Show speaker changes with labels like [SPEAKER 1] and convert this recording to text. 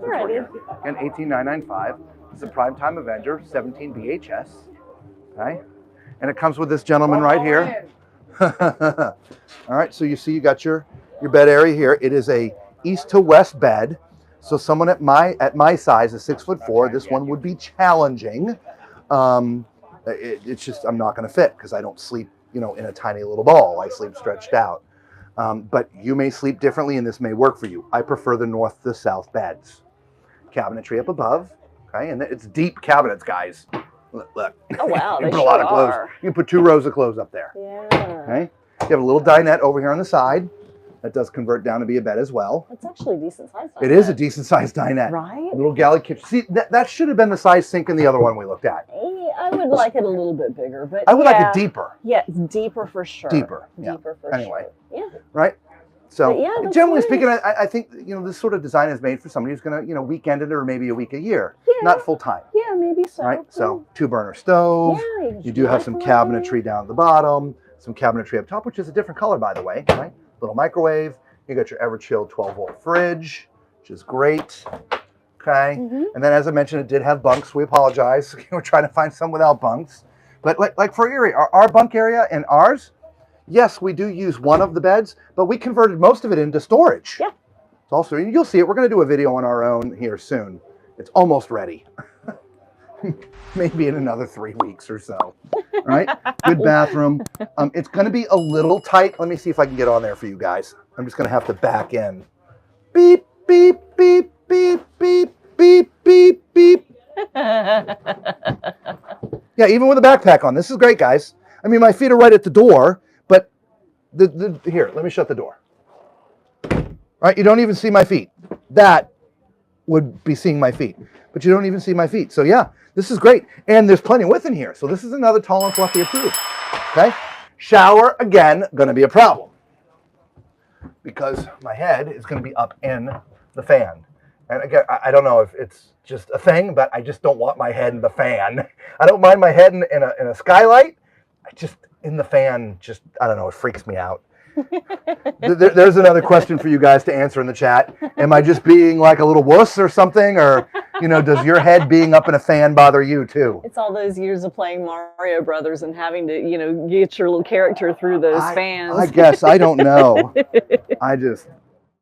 [SPEAKER 1] Alrighty.
[SPEAKER 2] And $18,995. It's a Prime Time Avenger 17BHS. Okay. And it comes with this gentleman right here. All right, so you see you got your bed area here. It is a east to west bed. So someone at my size is 6'4". This one would be challenging. It's just I'm not going to fit because I don't sleep, in a tiny little ball. I sleep stretched out. But you may sleep differently, and this may work for you. I prefer the north to south beds. Cabinetry up above, okay, and it's deep cabinets, guys. Look.
[SPEAKER 1] Oh wow,
[SPEAKER 2] you
[SPEAKER 1] they
[SPEAKER 2] can put a lot of clothes.
[SPEAKER 1] are.
[SPEAKER 2] You can put 2 rows of clothes up there.
[SPEAKER 1] Yeah.
[SPEAKER 2] Okay. You have a little dinette over here on the side. That does convert down to be a bed as well.
[SPEAKER 1] It's actually a decent size.
[SPEAKER 2] It is a decent sized dinette.
[SPEAKER 1] Right.
[SPEAKER 2] Little galley kitchen. See, that should have been the size sink in the other one we looked at.
[SPEAKER 1] I would like it a little bit bigger, but
[SPEAKER 2] I would like it deeper.
[SPEAKER 1] Yeah, deeper for sure.
[SPEAKER 2] Deeper. Yeah.
[SPEAKER 1] Deeper for
[SPEAKER 2] anyway.
[SPEAKER 1] sure. Yeah.
[SPEAKER 2] Right. So
[SPEAKER 1] yeah,
[SPEAKER 2] generally
[SPEAKER 1] nice.
[SPEAKER 2] speaking, I think this sort of design is made for somebody who's going to weekend it or maybe a week a year,
[SPEAKER 1] Yeah.
[SPEAKER 2] not full time.
[SPEAKER 1] Yeah, maybe so.
[SPEAKER 2] Right. So 2-burner stove.
[SPEAKER 1] Yeah,
[SPEAKER 2] You do have some cabinetry down at the bottom, some cabinetry up top, which is a different color, by the way. Right. Little microwave. You got your ever-chilled 12-volt fridge, which is great. Okay. And then, as I mentioned, it did have bunks. We apologize. We're trying to find some without bunks. But like for our bunk area and ours, yes, we do use one of the beds, but we converted most of it into storage.
[SPEAKER 1] Yeah.
[SPEAKER 2] It's also, you'll see it. We're going to do a video on our own here soon. It's almost ready. Maybe in another 3 weeks or so. Right? Good bathroom. It's going to be a little tight. Let me see if I can get on there for you guys. I'm just going to have to back in. Beep, beep, beep, beep, beep, beep, beep, beep. Yeah, even with a backpack on. This is great, guys. I mean, my feet are right at the door, but here, let me shut the door. All right, you don't even see my feet. That would be seeing my feet, but you don't even see my feet. So yeah, this is great. And there's plenty of width in here. So this is another tall and fluffy approved. Okay. Shower, again, going to be a problem because my head is going to be up in the fan. And again, I don't know if it's just a thing, but I just don't want my head in the fan. I don't mind my head in a skylight. I just, in the fan, just, I don't know, it freaks me out. There's another question for you guys to answer in the chat. Am I just being like a little wuss or something? Or, does your head being up in a fan bother you too?
[SPEAKER 1] It's all those years of playing Mario Brothers and having to, get your little character through those fans.
[SPEAKER 2] I guess. I don't know. I just,